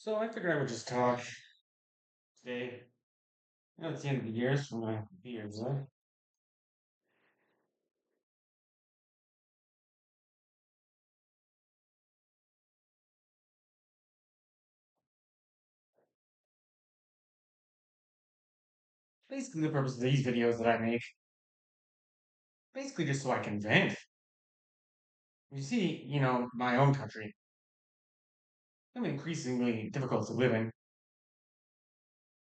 So I figured I would just talk today. It's the end of the year, so my beers, basically the purpose of these videos that I make, basically just so I can vent. You see, my own country, I'm increasingly difficult to live in.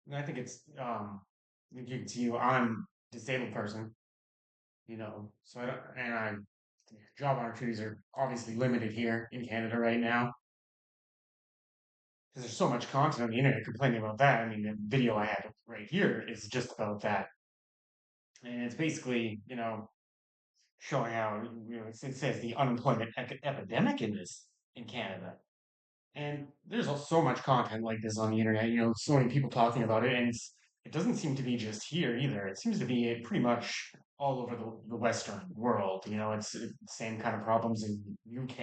And I think you can see I'm a disabled person, so I don't, and I job opportunities are obviously limited here in Canada right now because there's so much content on the internet complaining about that. I mean, the video I had right here is just about that, and it's basically, showing how it says the unemployment epidemic in Canada. And there's so much content like this on the internet. So many people talking about it, and it doesn't seem to be just here either. It seems to be pretty much all over the Western world. It's the same kind of problems in UK,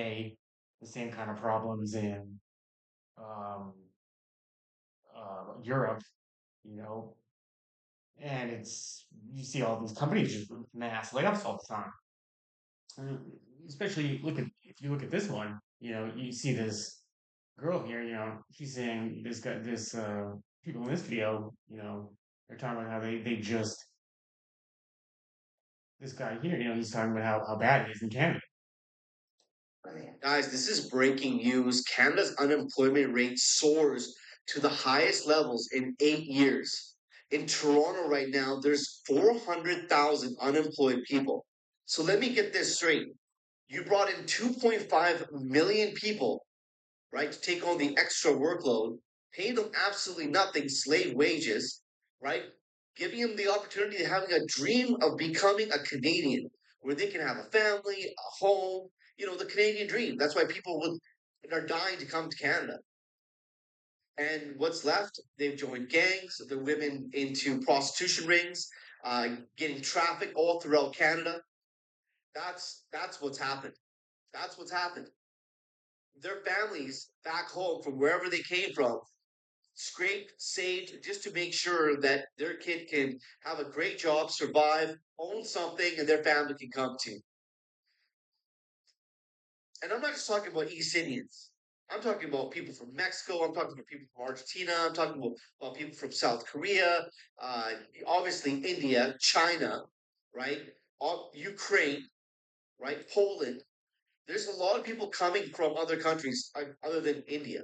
the same kind of problems in um, Europe. You know, and it's you see all these companies just mass layoffs all the time. Uh, Especially if you look at this one, you see this girl here, she's saying this people in this video, they're talking about how they just this guy here, he's talking about how bad it is in Canada. Guys, this is breaking news. Canada's unemployment rate soars to the highest levels in 8 years. In Toronto right now, there's 400,000 unemployed people. So let me get this straight. You brought in 2.5 million people, right, to take on the extra workload, paying them absolutely nothing, slave wages, right? Giving them the opportunity of having a dream of becoming a Canadian, where they can have a family, a home, the Canadian dream. That's why people are dying to come to Canada. And what's left? They've joined gangs, the women into prostitution rings, getting trafficked all throughout Canada. That's what's happened. That's what's happened. Their families back home from wherever they came from scraped, saved just to make sure that their kid can have a great job, survive, own something, and their family can come to. And I'm not just talking about East Indians. I'm talking about people from Mexico. I'm talking about people from Argentina. I'm talking about people from South Korea, uh, obviously India, China, right? Ukraine, right? Poland. There's a lot of people coming from other countries other than India.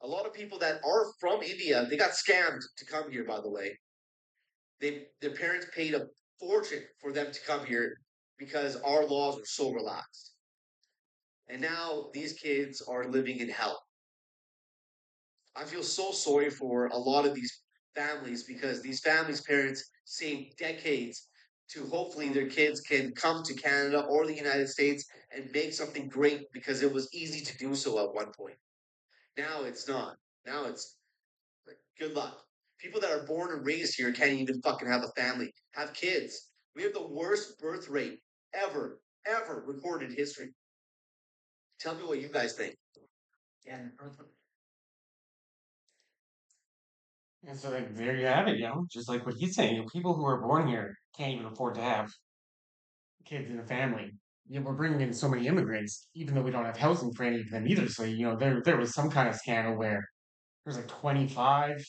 A lot of people that are from India, they got scammed to come here, by the way. Their parents paid a fortune for them to come here because our laws were so relaxed. And now these kids are living in hell. I feel so sorry for a lot of these families because these families' parents saved decades to hopefully their kids can come to Canada or the United States and make something great because it was easy to do so at one point. Now it's not. Now it's like, good luck. People that are born and raised here can't even fucking have a family, have kids. We have the worst birth rate ever recorded in history. Tell me what you guys think. And so like there you have it, just like what he's saying. People who are born here can't even afford to have kids in a family. We're bringing in so many immigrants, even though we don't have housing for any of them either. So there was some kind of scandal where there's like 25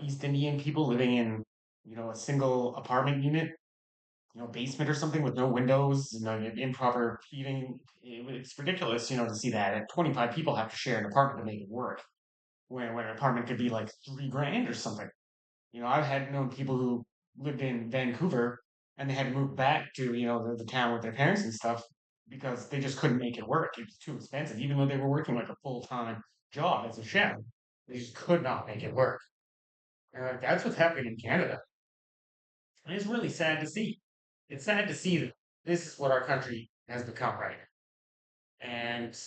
East Indian people living in a single apartment unit, basement or something with no windows, improper heating. It's ridiculous, to see that. And 25 people have to share an apartment to make it work. When an apartment could be like 3 grand or something. I've had known people who lived in Vancouver and they had to move back to, the town with their parents and stuff because they just couldn't make it work. It was too expensive, even though they were working like a full-time job as a chef. They just could not make it work. And like, that's what's happening in Canada. And it's really sad to see. It's sad to see that this is what our country has become right now. And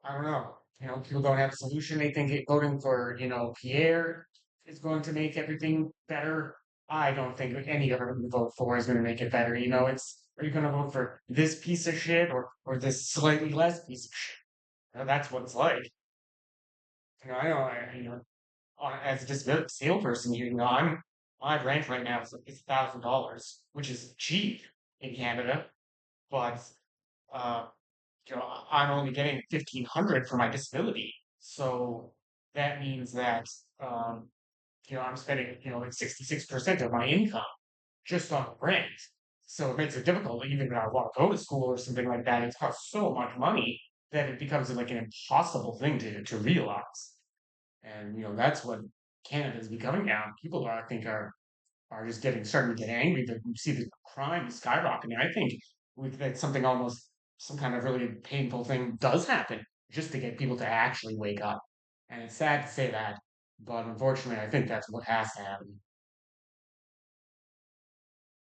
I don't know. People don't have a solution. They think voting for, Pierre is going to make everything better. I don't think any government we vote for is going to make it better. Are you going to vote for this piece of shit or this slightly less piece of shit? That's what it's like. I know, as a disabled person, my rent right now is $1,000, which is cheap in Canada, but uh, I'm only getting 1,500 for my disability. So that means that um, I'm spending like 66% of my income just on rent. So it makes it difficult, even when I want to go to school or something like that. It costs so much money that it becomes like an impossible thing to realize. And that's what Canada is becoming now. People I think are just starting to get angry that we see the crime skyrocketing. I think that something almost some kind of really painful thing does happen just to get people to actually wake up. And it's sad to say that, but unfortunately, I think that's what has to happen.